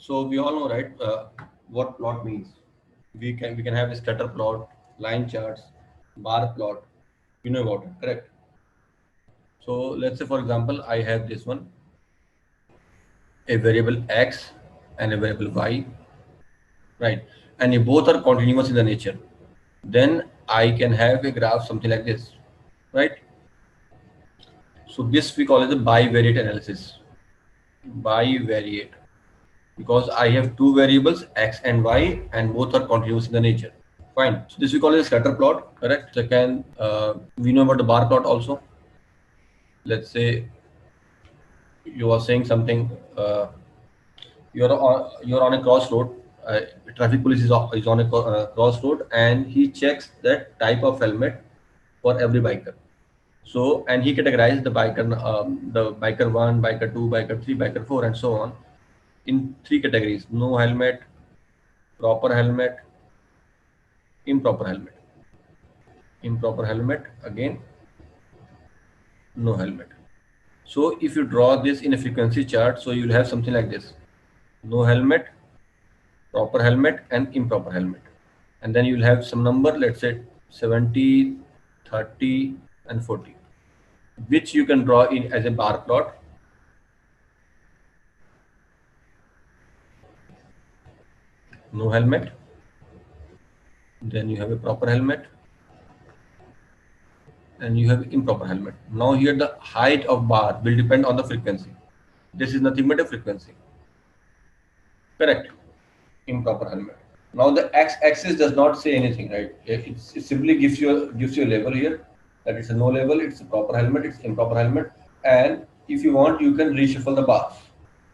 So we all know, right, what plot means. We can have a scatter plot, line charts, bar plot. You know about it, correct? So let's say, for example, I have this one, a variable x and a variable y, right? And if both are continuous in the nature, then I can have a graph something like this, right? So this we call it the bivariate analysis. Bivariate, because I have two variables x and y, and both are continuous in the nature. Fine. So this we call it a scatter plot, correct? Second, we know about the bar plot also. Let's say you are saying something. You're on a crossroad. Uh, Traffic police is on a crossroad, and he checks that type of helmet for every biker. So, and he categorizes the biker one, biker two, biker three, biker four, and so on, in three categories: no helmet, proper helmet, improper helmet. Improper helmet, again no helmet. So if you draw this in a frequency chart, so you'll have something like this: no helmet, proper helmet, and improper helmet. And then you'll have some number, let's say 70, 30, and 40, which you can draw in as a bar plot. No helmet, then you have a proper helmet, and you have improper helmet. Now here the height of bar will depend on the frequency. This is nothing but a frequency. Correct. Improper helmet. Now the x-axis does not say anything, right? It simply gives you a label here, that it's a no label, it's a proper helmet, it's improper helmet, and if you want, you can reshuffle the bars.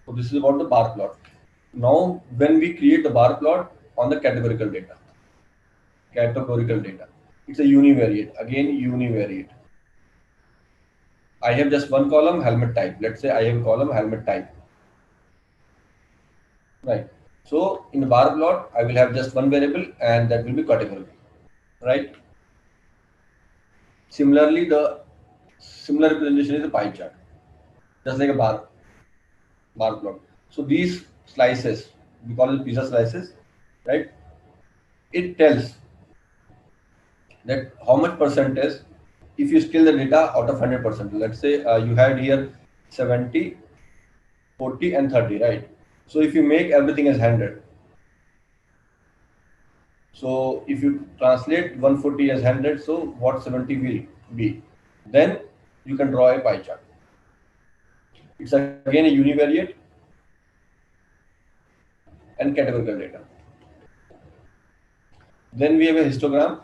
So this is about the bar plot. Now, when we create the bar plot on the categorical data, it's a univariate. Again, univariate. I have just one column, helmet type. Let's say I have a column, helmet type. Right. So in the bar plot, I will have just one variable, and that will be categorical. Right. Similarly, the similar representation is a pie chart, just like a bar plot. So these slices, we call it pizza slices, right? It tells that how much percentage, if you scale the data out of 100%. Let's say you had here 70, 40, and 30, right? So if you make everything as 100, so if you translate 140 as 100, so what 70 will be? Then you can draw a pie chart. It's again a univariate and categorical data. Then we have a histogram.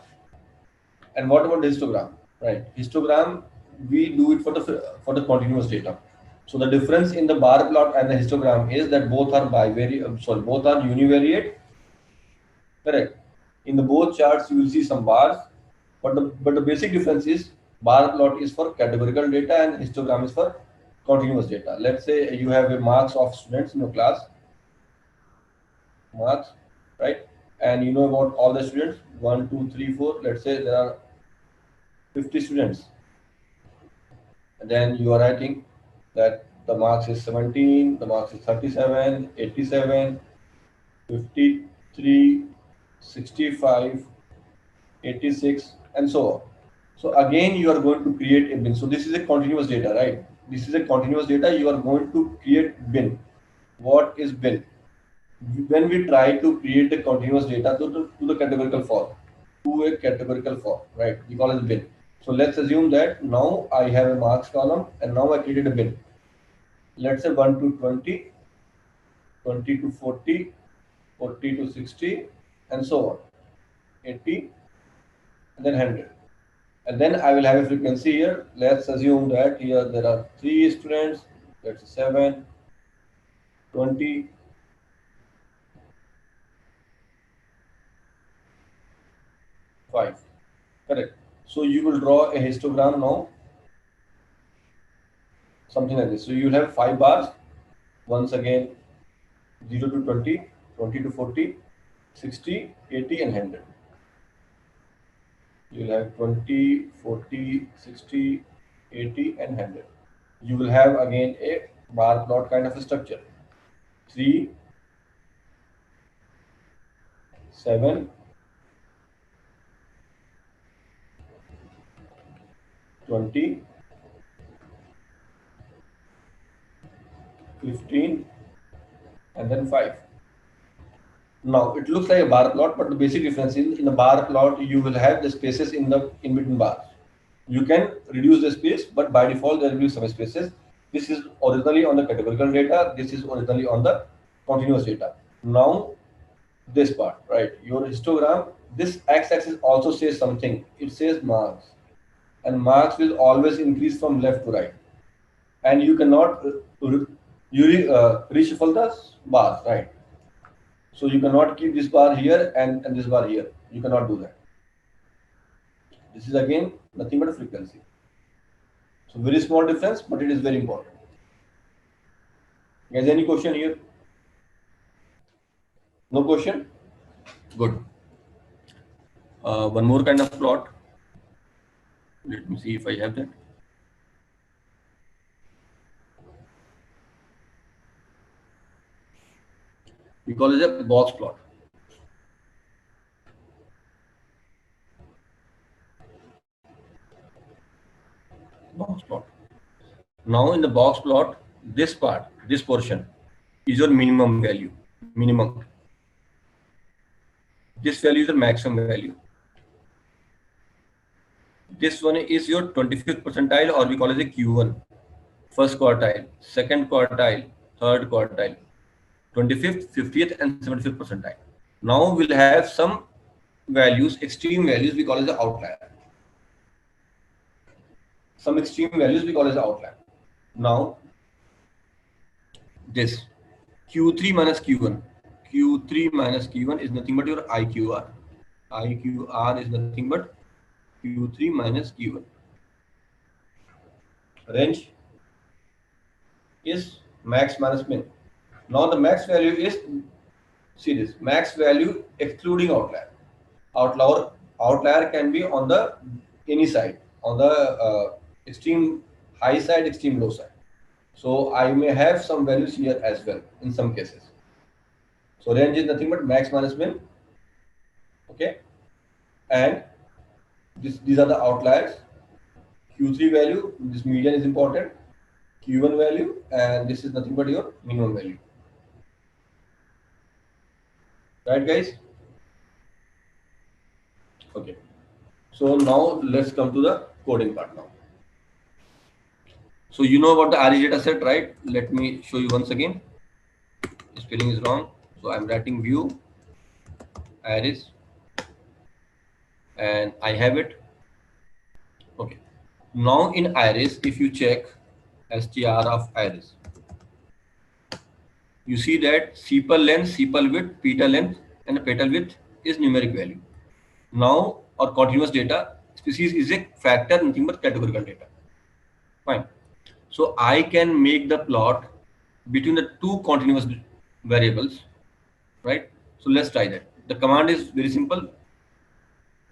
And what about the histogram? Right, histogram, we do it for the continuous data. So the difference in the bar plot and the histogram is that both are both are univariate. Correct. In the both charts, you will see some bars, but the basic difference is bar plot is for categorical data and histogram is for continuous data. Let's say you have a marks of students in your class, marks, right? And you know about all the students, 1, 2, 3, 4. Let's say there are 50 students. And then you are writing that the marks is 17, the marks is 37, 87, 53, 65, 86, and so on. So again, you are going to create a bin. So this is a continuous data, right? This is a continuous data. You are going to create bin. What is bin? When we try to create a continuous data to the categorical form, to a categorical form, right? We call it bin. So let's assume that now I have a marks column, and now I created a bin. Let's say 1 to 20, 20 to 40, 40 to 60, and so on, 80, and then 100. And then I will have a frequency here. Let's assume that here there are 3 students, let's say 7, 20, 5. Correct. So you will draw a histogram now, something like this. So you will have 5 bars, once again 0 to 20, 20 to 40, 60, 80, and 100. You will have 20, 40, 60, 80, and 100. You will have again a bar plot kind of a structure. 3, 7, 20, 15, and then 5. Now it looks like a bar plot, but the basic difference is in the bar plot you will have the spaces in between bars. You can reduce the space, but by default there will be some spaces. This is originally on the categorical data. This is originally on the continuous data. Now this part, right? Your histogram. This x-axis also says something. It says marks, and marks will always increase from left to right, and you cannot reshuffle the bars, right? So you cannot keep this bar here and this bar here. You cannot do that. This is again nothing but a frequency. So very small difference, but it is very important. Guys, any question here? No question? Good. One more kind of plot. Let me see if I have that. We call it a box plot. Box plot. Now in the box plot, this part, this portion is your minimum value. Minimum. This value is the maximum value. This one is your 25th percentile, or we call it a Q1. First quartile, second quartile, third quartile, 25th, 50th, and 75th percentile. Now we'll have some values, extreme values, we call it the outlier. Some extreme values we call as outlier. Now, this Q3 minus Q1. Q3 minus Q1 is nothing but your IQR. IQR is nothing but Q3 minus Q1. Range is max minus min. Now the max value is, see this, max value excluding outlier. Outlier can be on the any side, on the extreme high side, extreme low side. So I may have some values here as well in some cases. So range is nothing but max minus min. Okay, and these are the outliers. Q3 value, this median is important. Q1 value, and this is nothing but your minimum value. Right, guys? Okay. So now let's come to the coding part now. So you know about the ARIS data set, right? Let me show you once again. The spelling is wrong. So I'm writing view ARIS, and I have it. Okay. Now in ARIS, if you check str of ARIS, you see that sepal length, sepal width, petal length, and petal width is numeric value. Now our continuous data, species is a factor, nothing but categorical data. Fine. So I can make the plot between the two continuous variables, right? So let's try that. The command is very simple,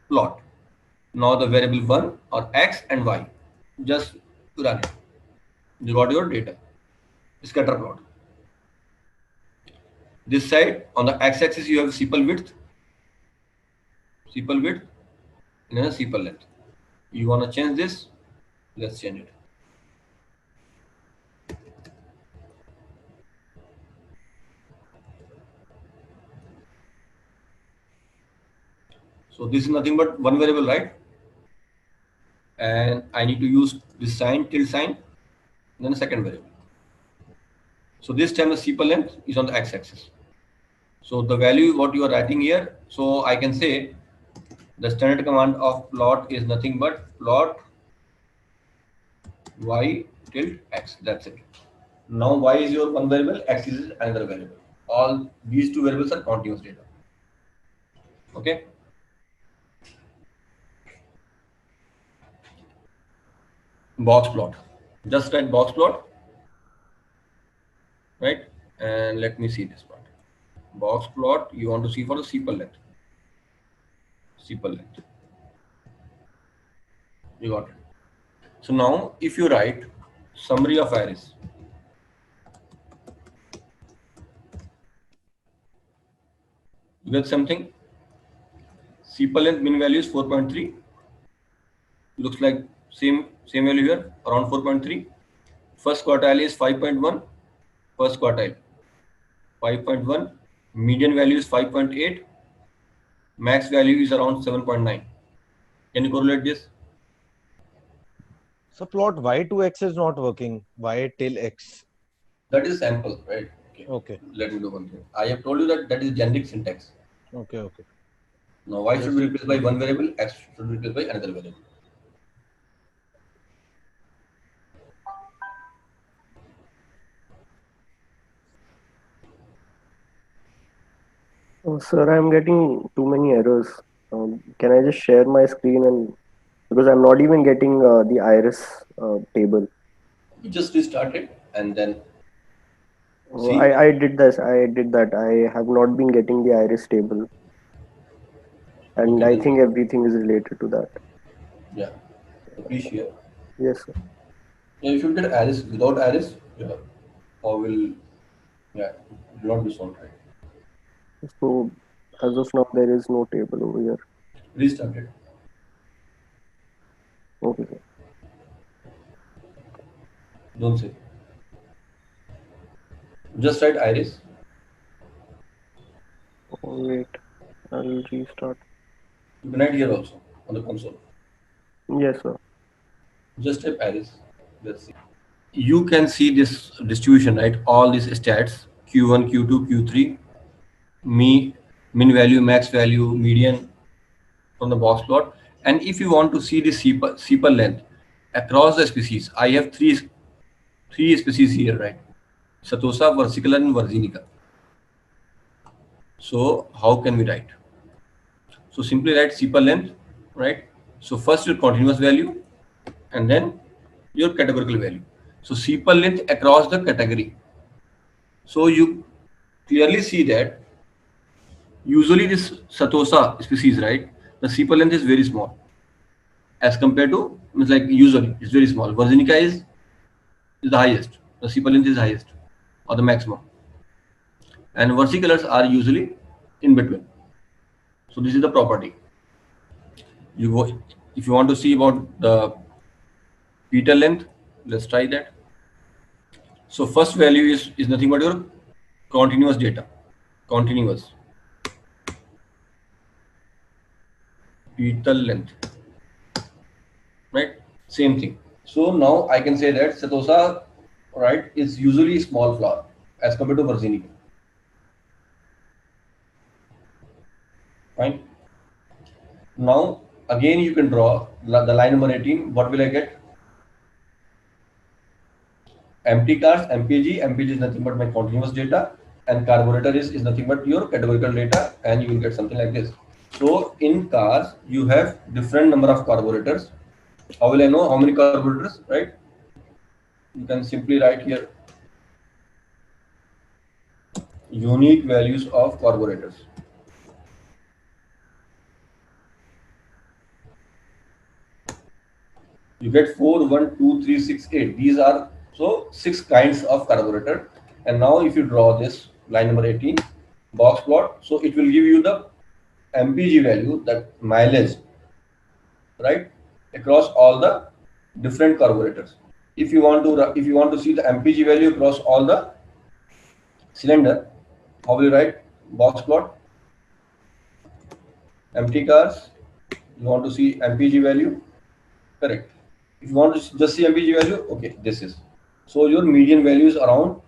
plot. Now the variable 1 or x and y, just run it. You got your data, scatter plot. This side on the x-axis you have sepal width, and then a sepal length. You want to change this? Let's change it. So this is nothing but one variable, right? And I need to use this sign, tilde sign, then a second variable. So this time the sepal length is on the x-axis. So the value what you are writing here, so I can say the standard command of plot is nothing but plot y tilde x. That's it. Now y is your one variable, x is another variable. All these two variables are continuous data. Okay. Box plot. Just write box plot, right? And let me see this part. Box plot you want to see for the sepal length. Sepal length. You got it. So now if you write summary of ARIS, you get something. Sepal length mean value is 4.3. Looks like same value here, around 4.3. First quartile is 5.1. First quartile 5.1. Median value is 5.8. Max value is around 7.9. Can you correlate this? So plot y2x is not working. Y till x. That is sample, right? Okay. Okay. Let me do one thing. I have told you that is generic syntax. Okay. Okay. Now y should Just be replaced by one variable, x should be replaced by another variable. Oh, sir, I'm getting too many errors. Can I just share my screen and because I'm not even getting the iris table. You just restart it and then Oh, see. I did this. I did that. I have not been getting the iris table, and Okay, I then think everything is related to that. yeah. So please share. Yes, sir. Yeah, you should get Alice. Without Alice, yeah, or will yeah, it will not be solved, right? So as of now, there is no table over here. Restart it. Okay, sir. Don't say. Just write Iris. Oh, wait, I'll restart. You can write here also on the console. Yes, sir. Just type Iris. Let's see. You can see this distribution, right? All these stats Q1, Q2, Q3, me, min value, max value, median from the box plot. And if you want to see the sepal length across the species, I have three species here, right? Setosa, versicolor, and virginica. So how can we write? So simply write sepal length, right? So first your continuous value and then your categorical value. So sepal length across the category. So you clearly see that usually this Setosa species, right? The sepal length is very small as compared to means like usually it's very small. Virginica is the highest. The sepal length is highest or the maximum. And versicolors are usually in between. So this is the property. You go if you want to see about the petal length, let's try that. So first value is nothing but your continuous data. Continuous petal length, right? Same thing. So now I can say that Setosa, right, is usually small flower as compared to Virginica. Fine. Now again you can draw the line number 18. What will I get? Empty cars, MPG. MPG is nothing but my continuous data, and carburetor is nothing but your categorical data, and you will get something like this. So in cars, you have different number of carburetors. How will I know how many carburetors, right? You can simply write here unique values of carburetors. You get 4, 1, 2, 3, 6, 8. These are so 6 kinds of carburetor. And now if you draw this line number 18 box plot, so it will give you the MPG value, that mileage, right, across all the different carburetors. If you want to see the MPG value across all the cylinder, how will you write box plot? Empty cars. You want to see MPG value, correct? If you want to just see MPG value, okay, this is. So your median value is around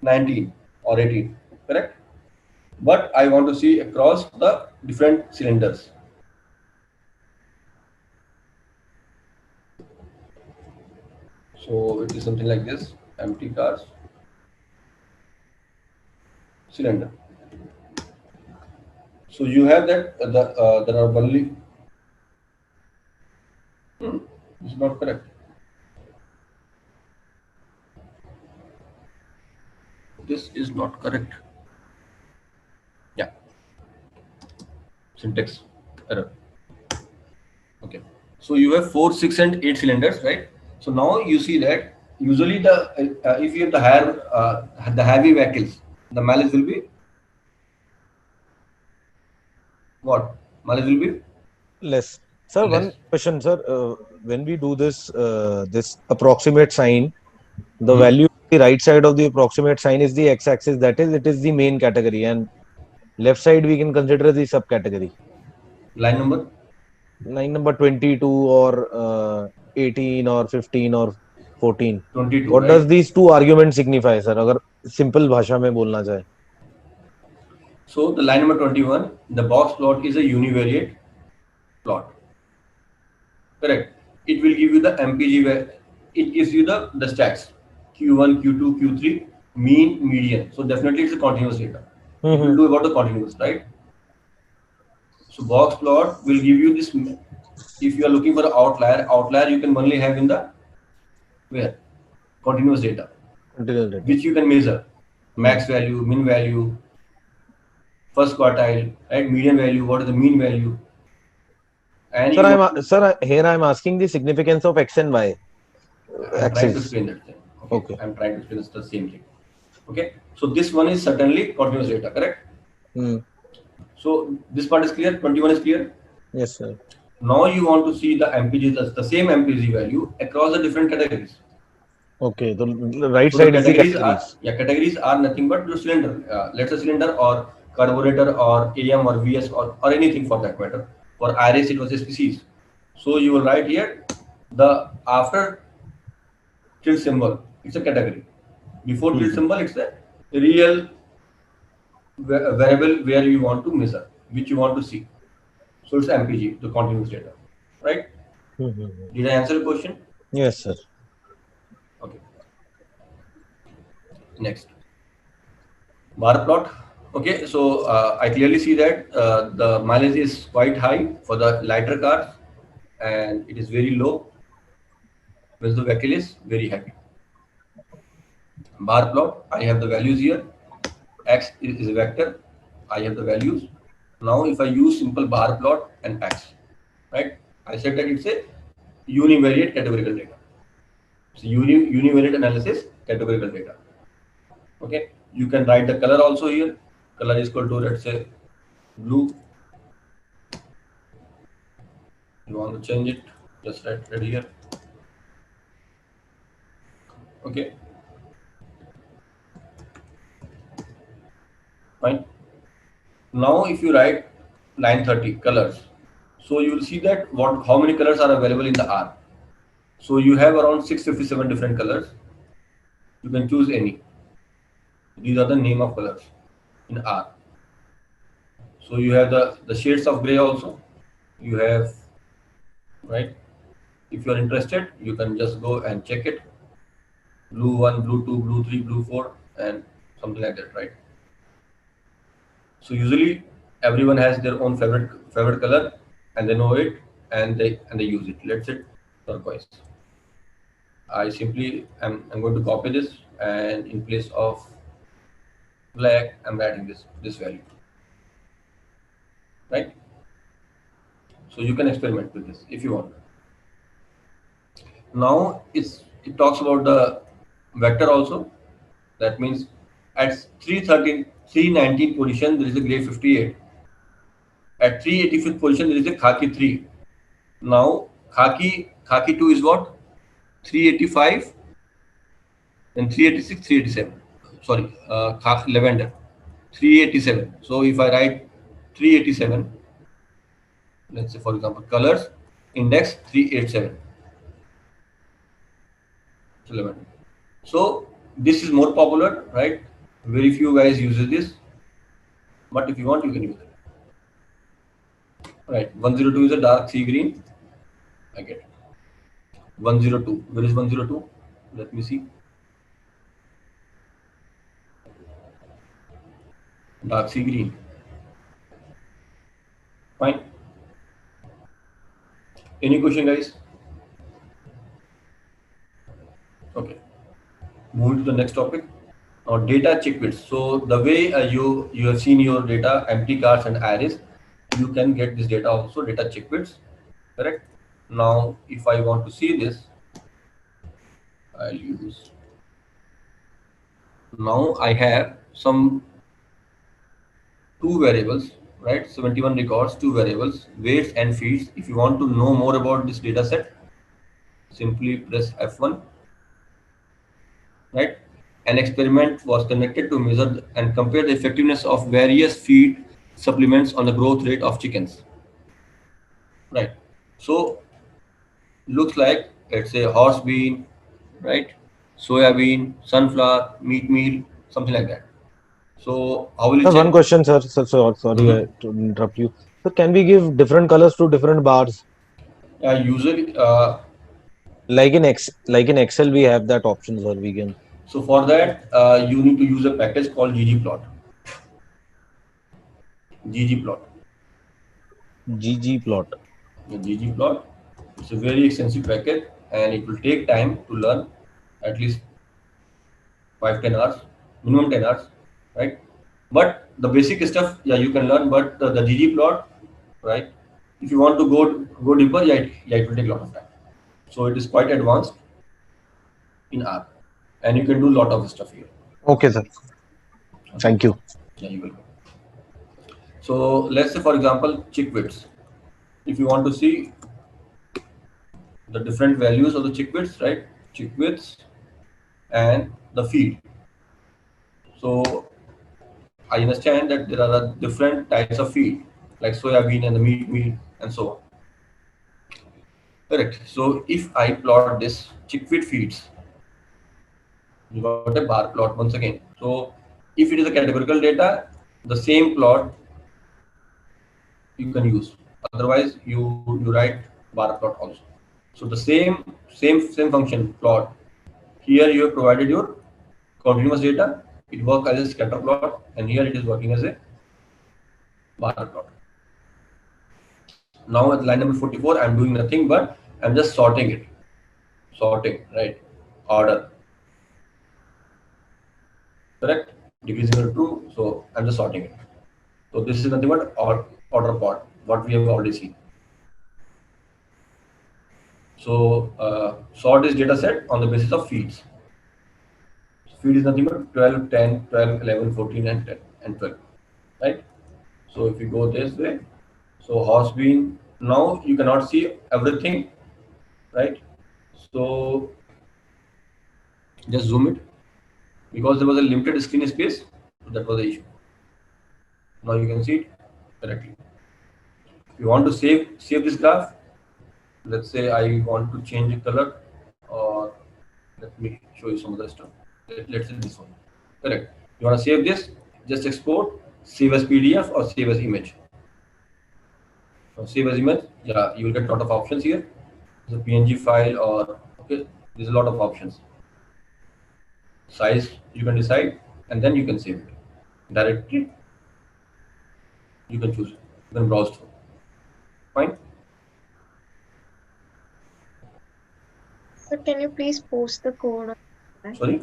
19 or 18, correct? But I want to see across the different cylinders. So it is something like this: empty cars, cylinder. So you have that there are only. This is not correct. This is not correct. Yeah, syntax error. Okay. So you have 4, 6, and 8 cylinders, right? So now you see that usually the if you have the heavy vehicles, the mileage will be what? Mileage will be Less. Sir, less. one question, sir. When we do this approximate sign, the Mhm. value on the right side of the approximate sign is the x-axis. That is, it is the main category, and left side we can consider the subcategory. Line number Line number 22 or 18 or 15 or 14. 22, What does right? these two arguments signify, sir? अगर simple भाषा में बोलना चाहे. So the line number 21, the box plot is a univariate plot. Correct. It will give you the MPG where it gives you the stats Q1, Q2, Q3, mean, median. So definitely it's a continuous data. It will Mm-hmm. do about the continuous, right? So box plot will give you this. If you are looking for the outlier you can only have in the where continuous data, Continuous data. which you can measure Hmm. max value, min value, first quartile, right? Median value, what is the mean value, and Sir, you want to. here I'm asking the significance of x and y I'm trying to axis. explain that thing. Okay, Okay. I'm trying to explain the same thing. Okay, so this one is certainly continuous data, correct? Hmm. So this part is clear. 21 is clear. Yes, sir. Now you want to see the MPG, the same MPG value across the different categories. Okay. The right So the side is the categories are, categories. yeah, categories are nothing but your cylinder. Let's say cylinder or carburetor or AM or VS or anything for that matter. For IRS it was a species. So you will write here the after tilt symbol. It's a category. Before tilt Hmm. symbol, it's a real variable where you want to measure, which you want to see. So it's MPG, the continuous data, right? Hmm. Did I answer the question? Yes, sir. Okay. Next, bar plot. Okay, so I clearly see that the mileage is quite high for the lighter cars, and it is very low when the vehicle is very heavy. Bar plot. I have the values here. X is a vector. I have the values. Now, if I use simple bar plot and X, right? I said that it's a univariate categorical data. So univariate analysis categorical data. Okay, you can write the color also here. Color is equal to, let's say, blue. You want to change it, just write it here. Okay, fine. Now, if you write line 30 colors, so you will see that what how many colors are available in the R. So you have around 657 different colors. You can choose any. These are the name of colors in R. So you have the shades of gray also. You have, right. If you are interested, you can just go and check it. Blue 1, blue 2, blue 3, blue 4, and something like that, right? So usually everyone has their own favorite color, and they know it, and they use it. Let's say turquoise. I'm going to copy this, and in place of black, I'm writing this value, right? So you can experiment with this if you want. Now it talks about the vector also. That means at 313, 319 position there is a gray 58. At 385th position there is a khaki 3. Now khaki 2 is what? 385, then 386, 387. Sorry, lavender 387. So if I write 387, let's say for example colors index 387. So lavender. So this is more popular, right? Very few guys uses this, but if you want, you can use it. Right, 102 is a dark sea green. I get it. 102. Where is 102? Let me see. Dark sea green. Fine. Any question, guys? Okay. Moving to the next topic. Now, data check bits. So the way you have seen your data, empty cards and arrays, you can get this data also, data check bits. Correct. Now, if I want to see this, I'll use. Now I have some two variables. right? 71 records, 2 variables, weights and feeds. If you want to know more about this data set, simply press F1, right? An experiment was conducted to measure and compare the effectiveness of various feed supplements on the growth rate of chickens, right? So looks like let's say horse bean, right? Soya bean, sunflower, meat meal, something like that. So how will you Sir, one check? question, sir. Sorry Mhm. to interrupt you. So can we give different colors to different bars? Usually, Like in Excel, we have that option, sir. We can so for that, you need to use a package called ggplot. ggplot. ggplot. The ggplot. It's a very extensive package, and it will take time to learn, at least 5-10 hours, minimum 10 hours, right? But the basic stuff, yeah, you can learn. But the ggplot, right? If you want to go deeper, yeah, it will take a lot of time. So it is quite advanced in R, and you can do a lot of stuff here. Okay, sir. Okay, Thank you. yeah, you will. So let's say, for example, chick widths. If you want to see the different values of the chick widths, right? Chick widths and the feed. So I understand that there are different types of feed, like soya bean and the meat meal and so on. Correct. So if I plot this chickweed feeds, you got a bar plot once again. So if it is a categorical data, the same plot you can use. Otherwise, you write bar plot also. So the same function plot. Here you have provided your continuous data. It works as a scatter plot, and here it is working as a bar plot. Now at line number 44, I'm doing nothing but I'm just sorting it. Sorting, right? Order, correct? Degree is equal to true, so I'm just sorting it. So this is nothing but order part, what we have already seen. So sort this data set on the basis of feeds. Feed is nothing but 12, 10, 12, 11, 14, and 10 and 12, right? So if you go this way, so horse bean, now you cannot see everything, right? So just zoom it because there was a limited screen space, so that was the issue. Now you can see it correctly. If you want to save this graph, let's say I want to change the color, or let me show you some other stuff. Let's say this one. Correct. You want to save this, just export, save as PDF or save as image. So save as image, yeah, you will get a lot of options here. There's a PNG file, or okay, there's a lot of options. Size you can decide, and then you can save it directly. You can choose it. You can browse through. Fine. So can you please post the code on the chat? Sorry.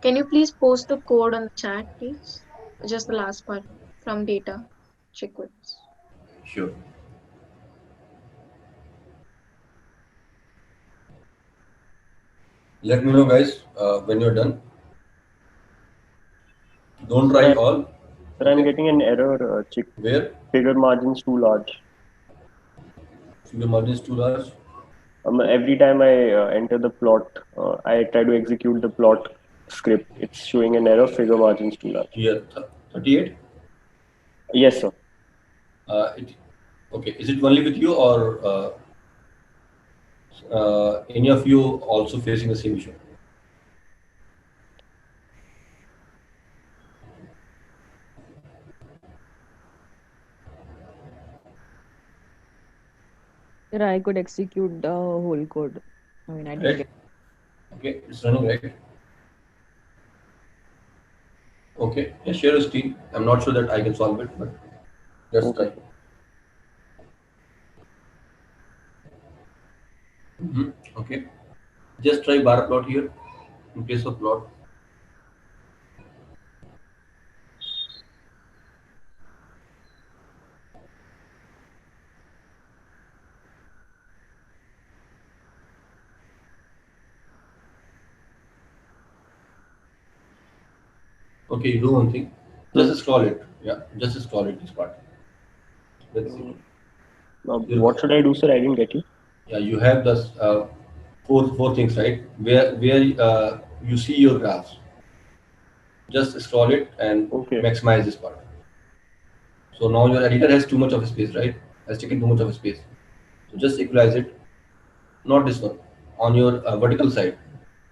Can you please post the code on the chat, please? Just the last part from data checklists. Sure. Let me know, guys, when you're done. Don't Sir, write all. I'm Okay. getting an error. Where Figure margins too large. figure margin is too large. Every time I enter the plot, I try to execute the plot script. It's showing an error. Figure margins too large. Here, 38. Yes, sir. It, okay. Is it only with you, or any of you also facing the same issue? Sir, I could execute the whole code. I mean, I didn't Right. get. Okay, it's running, right? Okay. Yeah, share a screen. I'm not sure that I can solve it, but let's Okay. try. Okay. Just try bar plot here in place of plot. Okay, you do one thing. Just scroll it. Yeah, just scroll it this part. Let's see. What should I do, sir? I didn't get you. Yeah, you have the four things, right? Where you see your graphs. Just scroll it and Okay. maximize this part. So now your editor has too much of space, right? Has taken too much of space. So just equalize it. Not this one. On your vertical side,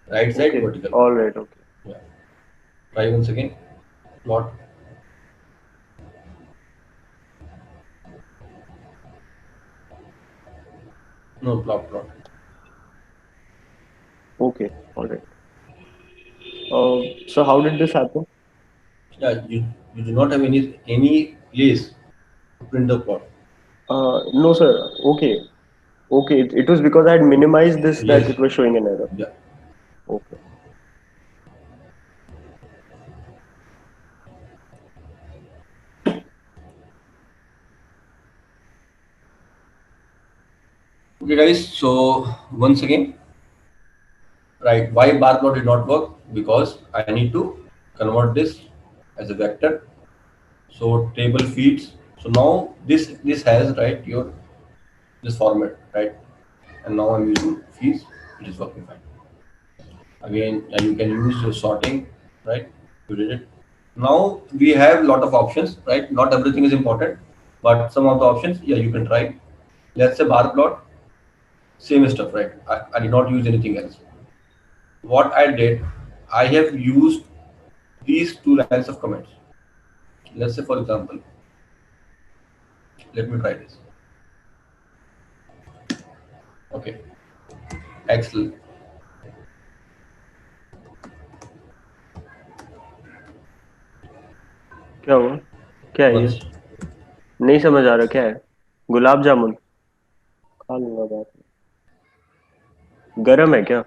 right side Okay. vertical. All right. Okay. Yeah. Try once again. Plot. No, plot. Okay. All right. So how did this happen? Yeah, you do not have any place to print the plot. No, sir. Okay. Okay. It was because I had minimized this that Yes. it was showing an error. Yeah. Okay. Okay, guys. So once again, right? Why bar plot did not work? Because I need to convert this as a vector. So table feeds. So now this has, right, your this format, right? And now I'm using feeds. It is working fine. Again, you can use your sorting, right? You did it. Now we have lot of options, right? Not everything is important, but some of the options, yeah, you can try. Let's say bar plot, same stuff, right? I did not use anything else. What I did, I have used these two lines of comments. Let's say, for example, let me try this. Okay, Excel. क्या हुआ? क्या है ये? Once, नहीं समझ आ रहा क्या है? गुलाब जामुन खा लूंगा बाद में। गरम है क्या?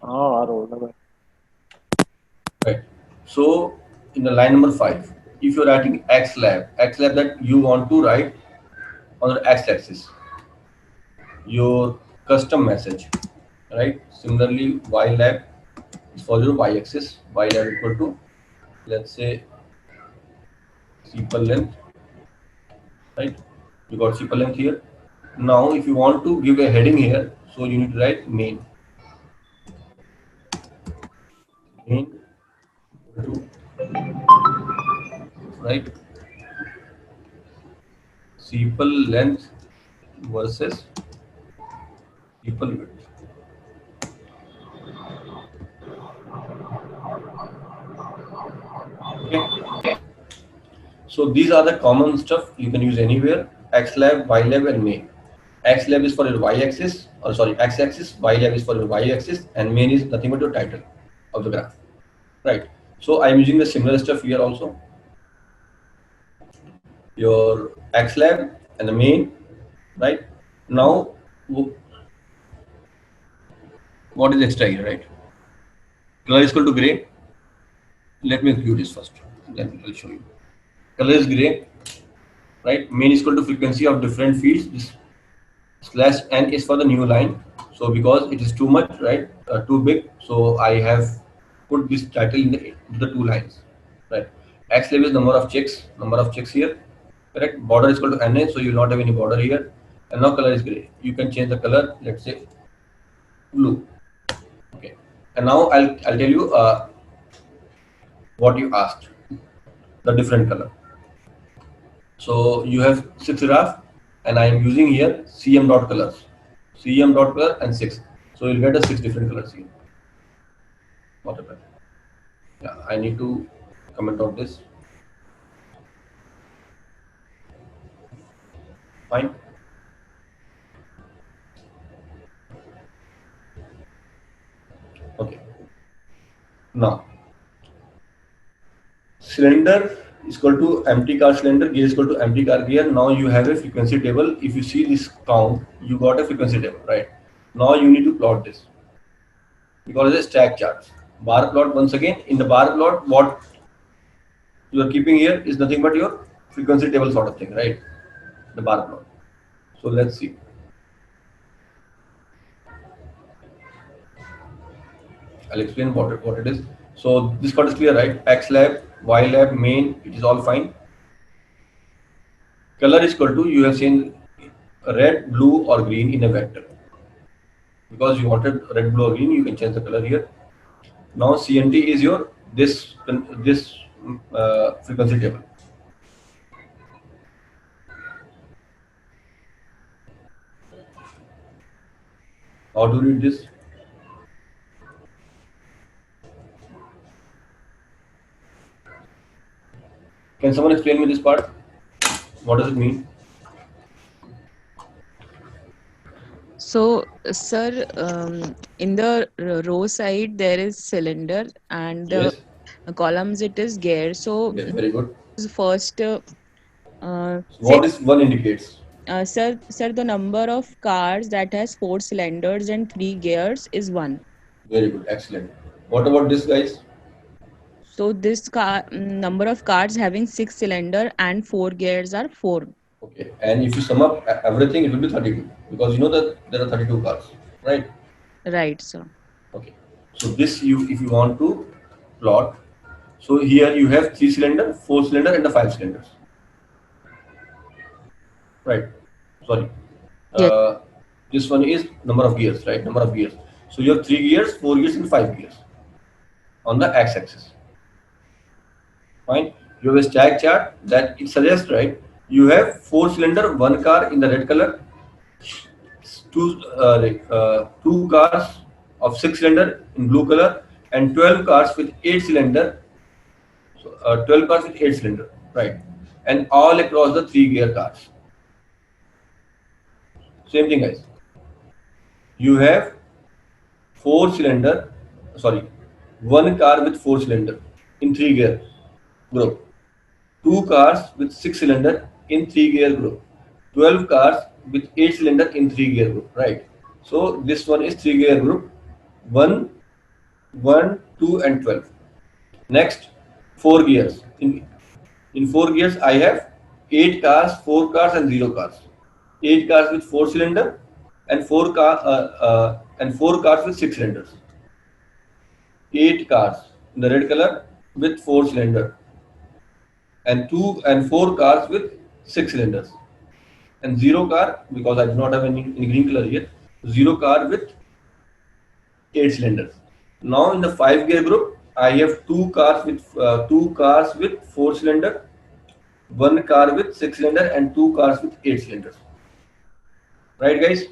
हाँ आ रहा हूँ ना मैं। right? So in the line number 5, if you're writing X lab that you want to write on the x-axis, your custom message, right? Similarly, Y lab is for your y-axis. Y lab equal to, let's say, sepal length, right? You got sepal length here. Now, if you want to give a heading here, so you need to write main. Main equal to, right? Sepal length versus sepal width. Okay. So these are the common stuff you can use anywhere. Xlab, Ylab, and main. Xlab is for your y-axis, or sorry, x-axis. Ylab is for your y-axis, and main is nothing but your title of the graph, right? So I am using the similar stuff here also. Your Xlab and the main, right? Now, what is extra here, right? Color is equal to gray. Let me view this first, then I'll show you. Color is gray, right? Main is equal to frequency of different feeds. This slash n is for the new line. So because it is too much, right, too big, so I have put this title in the two lines, right? X level is number of checks here, correct? Border is equal to NA, so you will not have any border here. And now color is gray. You can change the color, let's say blue. Okay. And now I'll tell you what you asked, the different color. So you have 6 graph, and I am using here cm dot colors, cm dot color and 6. So you'll get a 6 different colors here. Whatever. Yeah, I need to comment on this. Fine. Okay. Now, cylinder is equal to empty car cylinder, gear is equal to empty car gear. Now you have a frequency table. If you see this count, you got a frequency table, right? Now you need to plot this because it's a stack chart. Bar plot, once again, in the bar plot, what you are keeping here is nothing but your frequency table sort of thing, right? The bar plot. So let's see. I'll explain what it is. So this part is clear, right? X lab, Y lab, main, it is all fine. Color is equal to, you have seen red, blue or green in a vector. Because you wanted red, blue or green, you can change the color here. Now CNT is your this frequency table. How to read this? Can someone explain me this part? What does it mean? So, sir, in the row side there is cylinder and the Yes. columns it is gear. So, Yes, very good. first, say, What is one indicates? sir, the number of cars that has 4 cylinders and 3 gears is 1. Very good, excellent. What about this, guys? So, this number of cars having 6 cylinder and 4 gears are 4. Okay, and if you sum up everything, it will be 32 because you know that there are 32 cars, right? Right, sir. Okay, so this if you want to plot, so here you have 3 cylinder, 4 cylinder, and the 5 cylinders, right? Sorry, Yes. this one is number of gears, right? Number of gears. So you have 3 gears, 4 gears, and 5 gears on the x-axis. Fine. You have a stack chart that it suggests, right? You have 4 cylinder, 1 car in the red color, two cars of 6 cylinder in blue color, and 12 cars with 8 cylinder. So 12 cars with 8 cylinder, right? And all across the 3 gear cars. Same thing, guys. You have 4 cylinder, sorry, 1 car with 4 cylinder in 3 gear group. 2 cars with 6 cylinder in 3 gear group. 12 cars with 8 cylinder in 3 gear group, right? So this one is 3 gear group 1, 1, 2, and 12. Next, 4 gears. In 4 gears, I have 8 cars, 4 cars, and 0 cars. 8 cars with 4 cylinder and 4 cars with 6 cylinders. 8 cars in the red color with 4 cylinder and 4 cars with 6 cylinders, and 0 car because I do not have any green color here. 0 car with 8 cylinders. Now in the 5 gear group, I have 2 cars with 4 cylinder, 1 car with 6 cylinder, and 2 cars with 8 cylinders. Right, guys?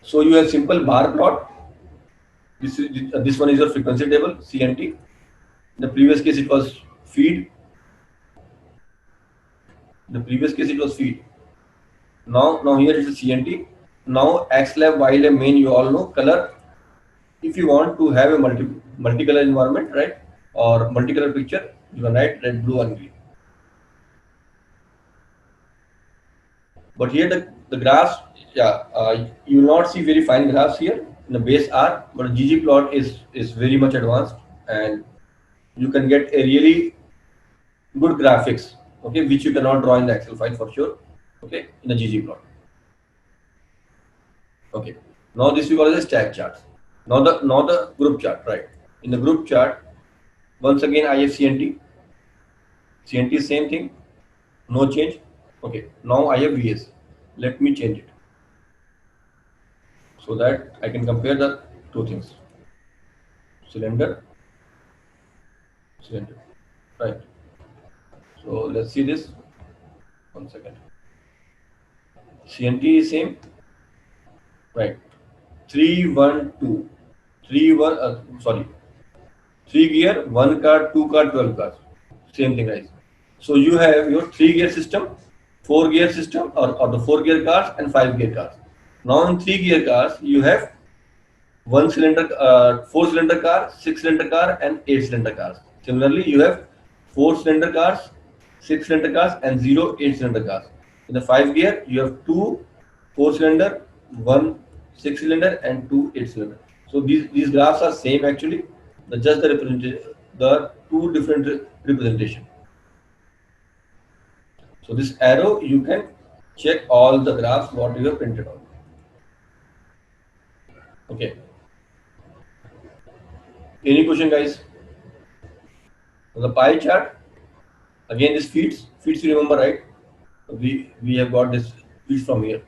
So you have simple bar plot. This one is your frequency table, CNT. In the previous case, it was feed. Now here is the CNT. Now X lab, Y lab, main, you all know. Color, if you want to have a multicolor environment, right, or multicolor picture, you can write red, blue, and green. But here the graphs, you will not see very fine graphs here in the base R, but ggplot is very much advanced, and you can get a really good graphics, okay, which you cannot draw in the Excel file for sure, okay, in the ggplot. Okay, now this we call as a stack chart. Now the group chart, right? In the group chart, once again I have CNT. CNT is same thing, no change. Okay, now I have VS. Let me change it so that I can compare the two things. Cylinder, right? So let's see this. 1 second. CNT is same, right? 3, 1, 2. 3 gear, 1 car, 2 car, 12 cars. Same thing, guys. So you have your 3 gear system, 4 gear system, or the 4 gear cars and 5 gear cars. Now in 3 gear cars, you have 4 cylinder car, 6 cylinder car, and 8 cylinder cars. Similarly, you have 4 cylinder cars, 6 cylinder cars, and 0 8 cylinder cars. In the 5 gear, you have 2 4 cylinder, 1 6 cylinder, and 2 8 cylinder. So these graphs are same actually. Just the two different representation. So this arrow, you can check all the graphs what you have printed out. Okay. Any question, guys? On the pie chart, again this feeds you remember, right? We have got this feeds from here.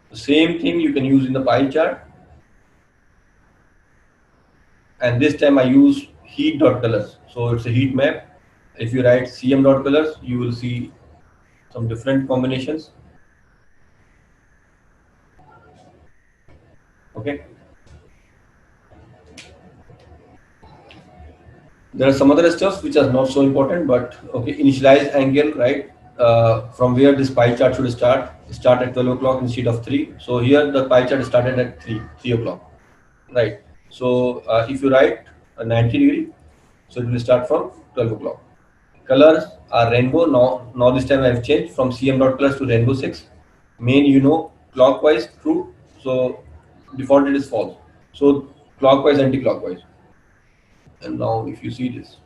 The same thing you can use in the pie chart, and this time I use heat dot colors. So it's a heat map. If you write cm dot colors, you will see some different combinations. Okay. There are some other stuff which are not so important, but okay, initialize angle, right? From where this pie chart should start at 12 o'clock instead of 3. So here the pie chart started at 3 o'clock, right? So if you write a 90 degree, so it will start from 12 o'clock. Colors are rainbow. Now this time I have changed from cm dot colors to rainbow 6. Main, clockwise true. So default it is false. So clockwise, anti-clockwise. And now if you see this,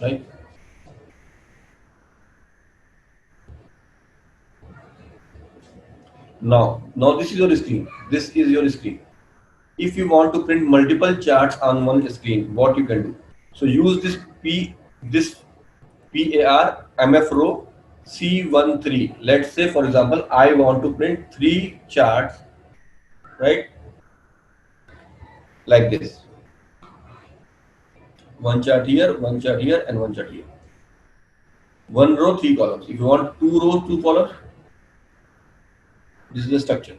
right? Now this is your screen. This is your screen. If you want to print multiple charts on one screen, what you can do? So use this PAR MF row C13. Let's say, for example, I want to print 3 charts, right? Like this. One chart here, one chart here, and one chart here. 1 row, 3 columns. If you want 2 rows, 2 columns, this is the structure.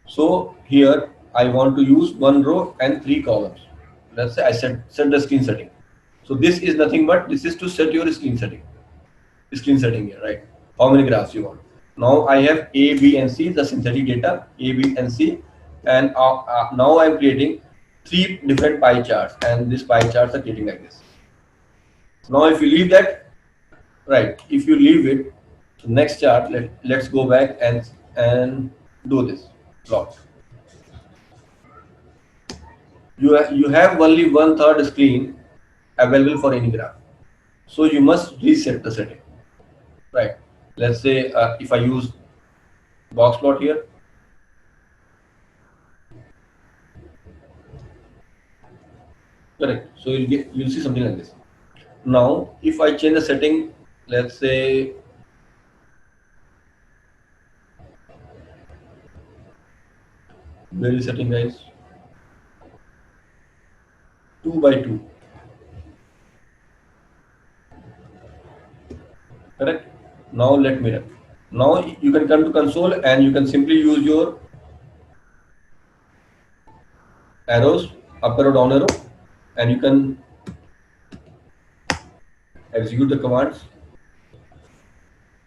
So here I want to use 1 row and 3 columns. Let's say I set the screen setting. So this is nothing but this is to set your screen setting. Screen setting here, right? How many graphs you want? Now I have A, B, and C, the synthetic data A, B, and C, and now I'm creating 3 different pie charts, and these pie charts are creating like this. Now if you leave that, right? If you leave it, so next chart, let's go back and do this plot. You have only 1/3 screen available for any graph, so you must reset the setting, right? Let's say if I use box plot here, correct? So you'll see something like this. Now if I change the setting, let's say where is setting, guys? 2 by 2. Correct? Now let me run. Now you can come to console and you can simply use your arrows, up arrow, down arrow, and you can execute the commands.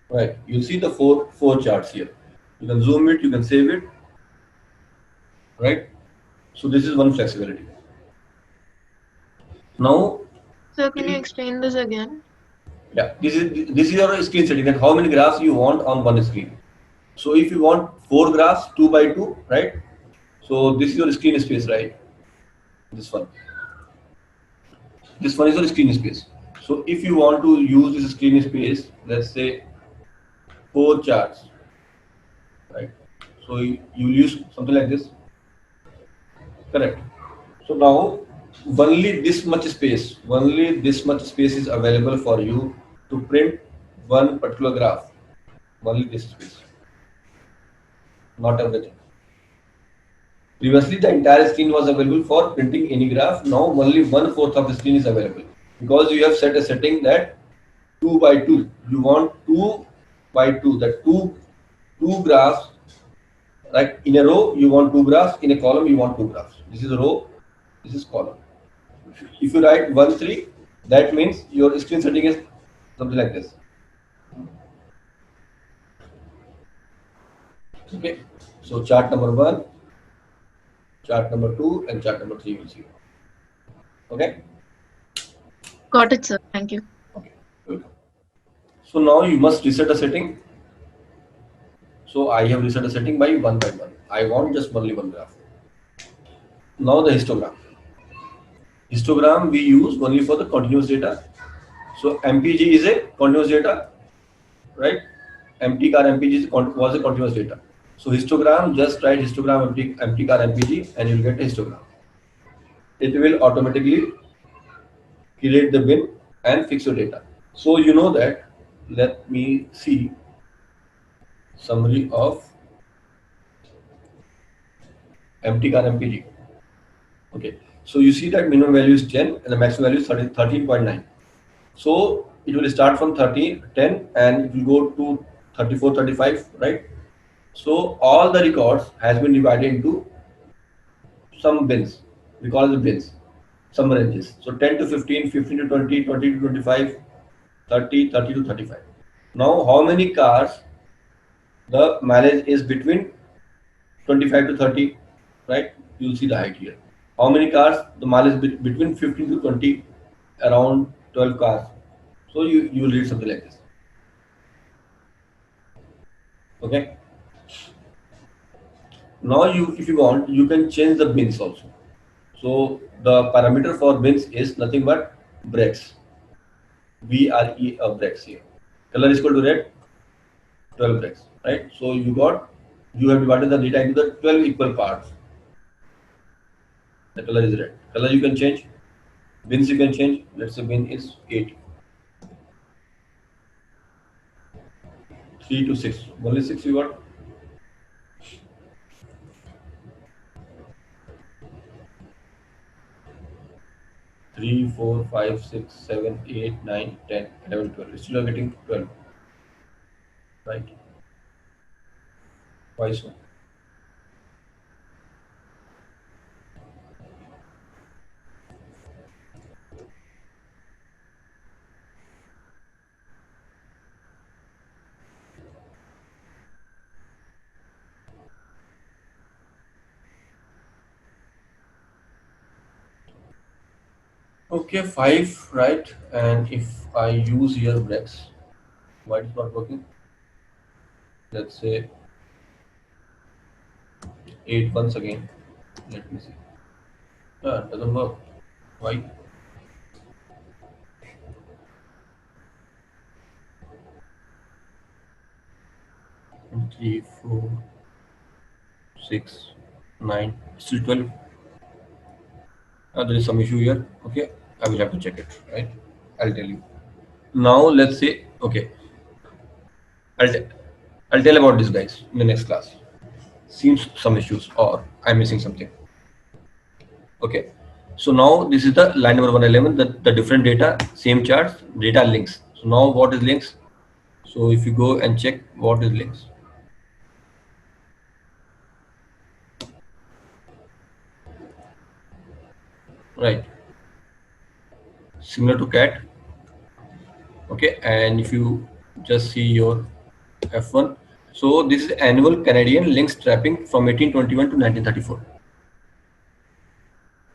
Right, you'll see the four charts here. You can zoom it, you can save it. Right? So this is one flexibility. Now, So can you explain this again? yeah, this is your screen setting, that how many graphs you want on one screen. So if you want 4 graphs, 2 by 2, right? So this is your screen space, right? This one. This one is your screen space. So if you want to use this screen space, let's say 4 charts, right? So you use something like this. Correct. So now only this much space is available for you to print one particular graph. Only this space, not everything. Previously, the entire screen was available for printing any graph. Now only 1/4 of the screen is available because you have set a setting that 2 by 2. You want 2 by 2. That two graphs. Like in a row, you want 2 graphs. In a column, you want 2 graphs. This is a row. This is column. If you write 1, 3, that means your screen setting is something like this. Okay. So chart number 1, chart number 2, and chart number 3 you will see. Okay. Got it, sir. Thank you. Okay. Welcome. So now you must reset a setting. So I have reset a setting by 1 by 1. I want just only one graph. Now the histogram. Histogram we use only for the continuous data. So MPG is a continuous data, right? MTCAR MPG was a continuous data. So histogram, just write histogram empty car MPG and you'll get a histogram. It will automatically create the bin and fix your data. So you know that. Let me see summary of empty car MPG. Okay, so you see that minimum value is 10 and the maximum value is 13.9. So it will start from 10 and it will go to 34, 35, right? So all the records has been divided into some bins. We call it the bins, some ranges. So 10 to 15, 15 to 20, 20 to 25, 30, 30 to 35. Now how many cars the mileage is between 25 to 30, right? You'll see the height here. How many cars the mileage between 15 to 20, around 12 cars. So you will read something like this. Okay. Now if you want, you can change the bins also. So the parameter for bins is nothing but breaks. BRE of breaks here. Color is equal to red, 12 breaks, right? So you have divided the data into the 12 equal parts. The color is red. Color you can change. Bins you can change. Let's say bin is 8. 3 to 6. Only 6 you got. Three, 4, 5, 6, 7, 8, 9, 10, 11, 12. Still are getting 12. Right? Why so? Okay, 5, right? And if I use here breaks, why it's not working? Let's say 8 once again. Let me see. It doesn't work. Why? 3, 4, 6, 9, still 12. There is some issue here. Okay, I will have to check it, right? I'll tell you. Now let's say, okay, I'll, t- I'll tell about this guys in the next class. Seems some issues or I'm missing something. Okay, so now this is the line number 111, the different data, same charts, data links. So now what is links? So if you go and check what is links. Right, similar to cat. Okay, and if you just see your F1, so this is annual Canadian links trapping from 1821 to 1934.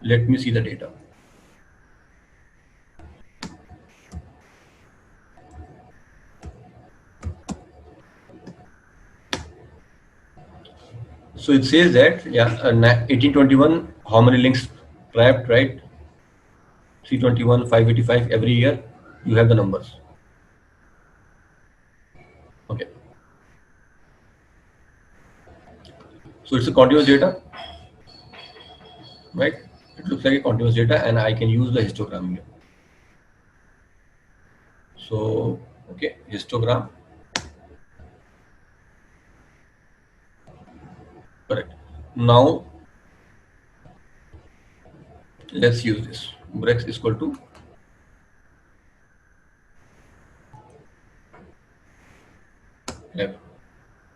Let me see the data. So it says that 1821 how many links trapped, right? 321, 585 every year. You have the numbers. Okay. So it's a continuous data, right? It looks like a continuous data, and I can use the histogram here. So okay, histogram. Correct. Now let's use this. Brex is equal to 11.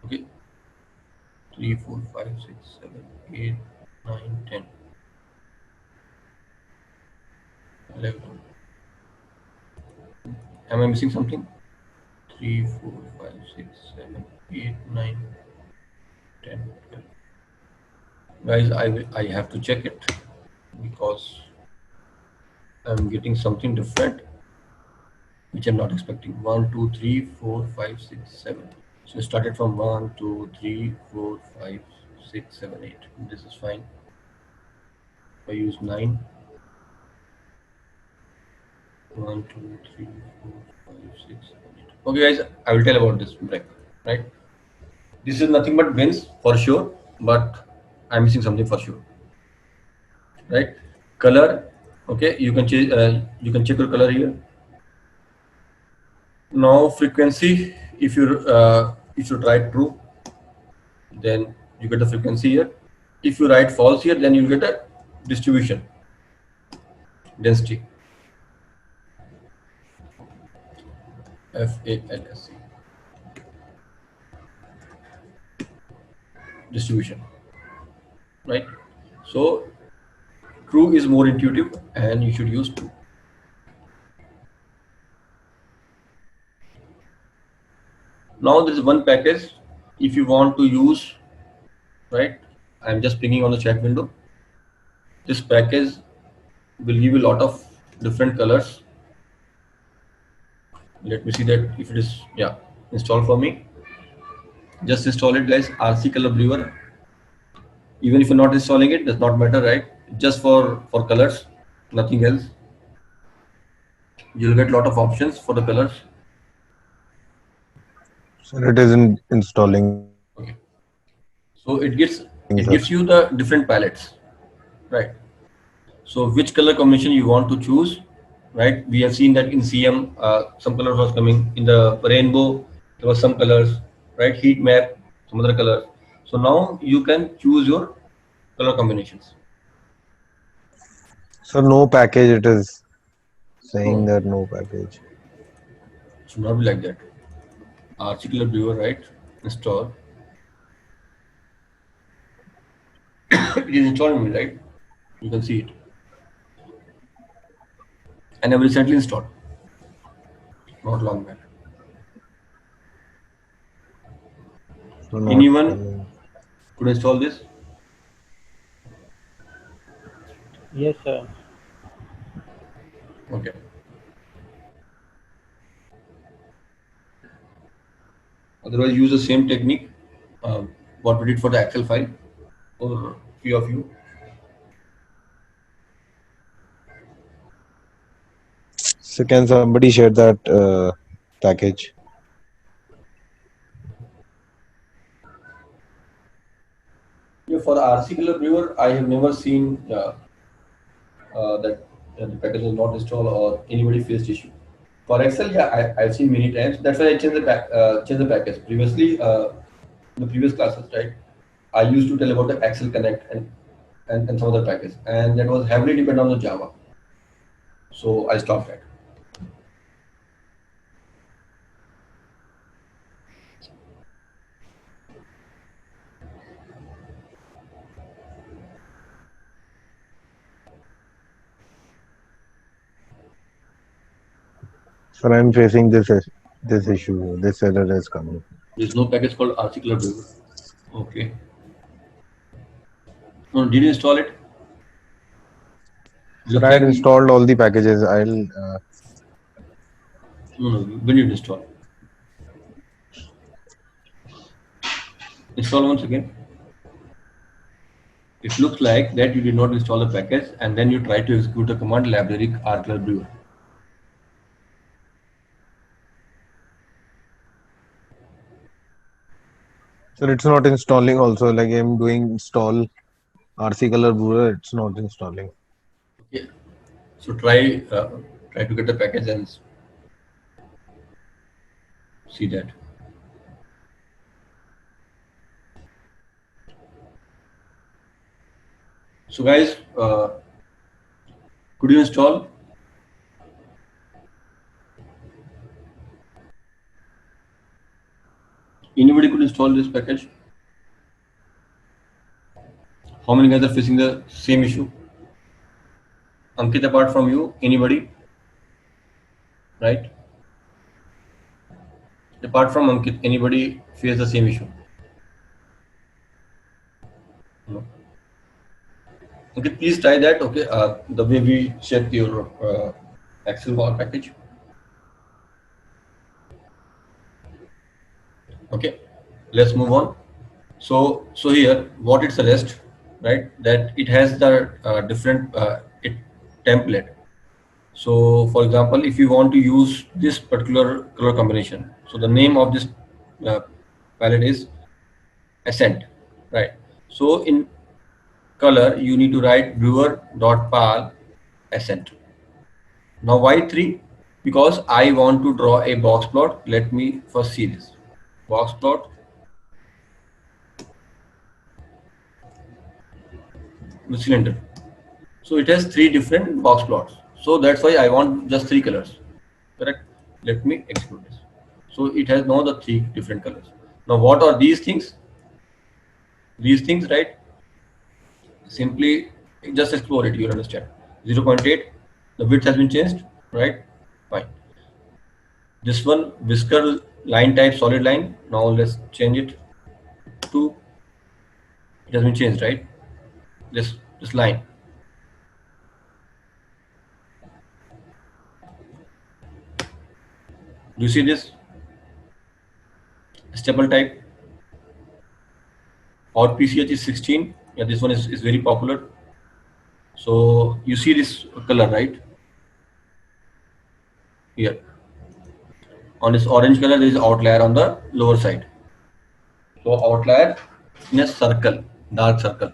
Okay. 3, 4, 5, 6, 7, 8, 9, 10, 11. Am I missing something? 3, 4, 5, 6, 7, 8, 9, 10, 12. Guys, I have to check it because I'm getting something different which I'm not expecting. 1, 2, 3, 4, 5, 6, 7. So I started from 1, 2, 3, 4, 5, 6, 7, 8. This is fine. If I use 9. 1, 2, 3, 4, 5, 6, 7, 8. Okay, guys, I will tell about this break, right? This is nothing but bins for sure, but I'm missing something for sure, right? Color, okay, you can change, you can check your color here. Now frequency, if you write true, then you get the frequency here. If you write false here, then you get a distribution density. FALSC distribution, right? So true is more intuitive, and you should use true. Now there is one package if you want to use, right? I'm just pinging on the chat window. This package will give you a lot of different colors. Let me see that if it is, yeah, installed for me. Just install it, guys. RC Color Brewer. Even if you're not installing it, does not matter, right? Just for colors, nothing else. You'll get a lot of options for the colors. So it isn't installing. Okay. So it gives you the different palettes, right? So which color combination you want to choose, right? We have seen that in CM, some color was coming in the rainbow. There was some colors, right? Heat map, some other colors. So now you can choose your color combinations. So no package, it is saying No. that no package. It should not be like that. RC Color Brewer, right? Install. It is installing me, right? You can see it. And I've recently installed. Not long back. So not Anyone could install this? Yes, sir. Okay. Otherwise, use the same technique what we did for the Excel file for few of you. So can somebody share that package? Yeah, for RC Color Brewer, I have never seen that the package was not installed or anybody faced issue. For Excel, yeah, I've seen many times. That's why I changed the package. Previously, in the previous classes, right, I used to tell about the Excel Connect and some other package, and that was heavily dependent on the Java. So I stopped that. So I'm facing this issue. This error is coming. There's no package called RC Color Brewer. Okay. No, did you install it? So I had installed all the packages. No, when you install. Install once again. It looks like that you did not install the package and then you try to execute a command library RColor Brewer. So it's not installing also. Like I'm doing install RC Color Brewer, it's not installing. Okay. So try to get the package and see that. So guys, could you install? Anybody could install this package? How many guys are facing the same issue? Ankit, apart from you, anybody? Right? Apart from Ankit, anybody face the same issue? No. Okay, please try that. Okay, the way we check your Excel bar package. Okay, let's move on. So here, what it suggests, right? That it has the different template. So, for example, if you want to use this particular color combination, so the name of this palette is ascent, right? So in color, you need to write viewer.pal ascent. Now why 3? Because I want to draw a box plot. Let me first see this box plot. The cylinder. So it has 3 different box plots. So that's why I want just 3 colors. Correct? Let me exclude this. So it has now the 3 different colors. Now what are these things? These things, right? Simply just explore it, you'll understand. 0.8, the width has been changed, right? Fine. This one, whisker line type solid line. Now let's change it to, it has been changed, right? This line. Do you see this? Staple type. Out PCH is 16. Yeah, this one is very popular. So you see this color, right? Here. On this orange color, there is outlier on the lower side. So outlier in a circle, dark circle.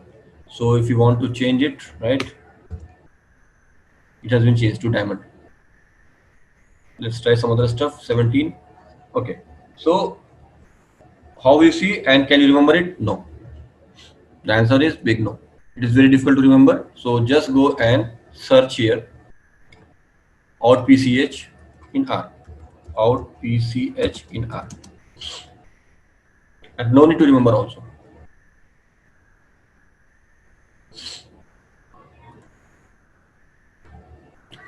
So if you want to change it, right? It has been changed to diamond. Let's try some other stuff. 17. Okay. So how you see, and can you remember it? No. The answer is big no. It is very difficult to remember. So just go and search here. Out PCH in R. Out PCH in R. And no need to remember also.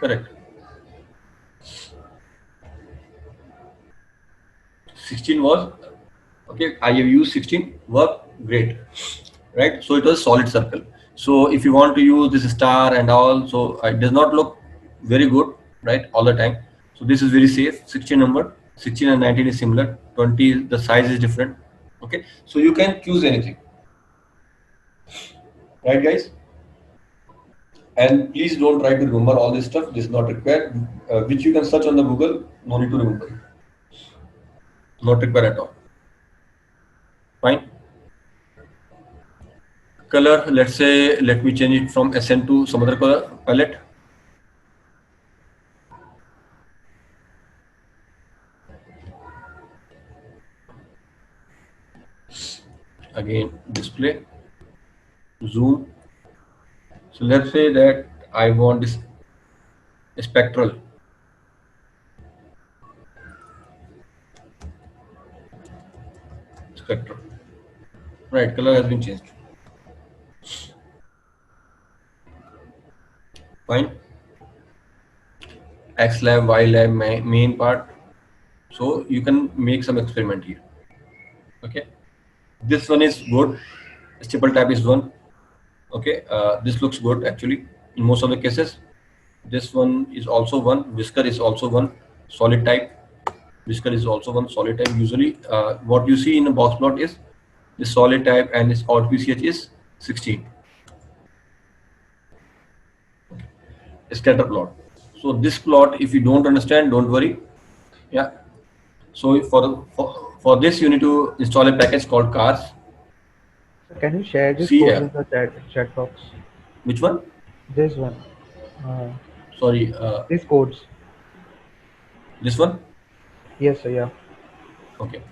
Correct. 16 was, okay, I have used 16, work great, right? So it was solid circle. So if you want to use this star and all, so it does not look very good, right, all the time. So this is very safe. 16 number, 16 and 19 is similar, 20, the size is different, okay? So you can choose anything, right guys? And please don't try to remember all this stuff. This is not required, which you can search on the Google. No need to remember it. Not required at all. Fine. Color, let's say, let me change it from SN to some other color palette. Again, display, zoom. So let's say that I want this spectral. Spectral. Right, color has been changed. Fine. X lab, Y lab, main part. So you can make some experiment here. Okay. This one is good. Staple type is 1. Okay. This looks good actually in most of the cases. This one is also 1. Whisker is also 1. Solid type. Whisker is also 1. Solid type. Usually, what you see in a box plot is the solid type, and this out PCH is 16. Scatter plot. So this plot, if you don't understand, don't worry. Yeah. So for this, you need to install a package called cars. Can you share this See code here. in the chat box? Which one? This one. Sorry. These codes. This one? Yes, sir. Yeah. Okay.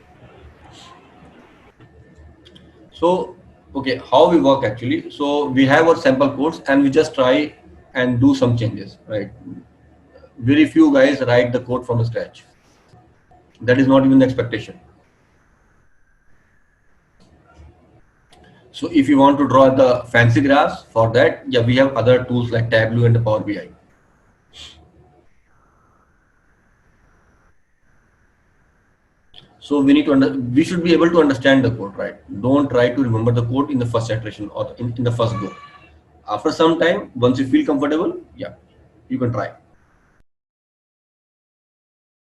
So, okay, how we work actually. So we have our sample codes and we just try and do some changes, right? Very few guys write the code from scratch. That is not even the expectation. So if you want to draw the fancy graphs, for that, yeah, we have other tools like Tableau and the Power BI. So we need to we should be able to understand the code, right? Don't try to remember the code in the first iteration or in the first go. After some time, once you feel comfortable, yeah, you can try.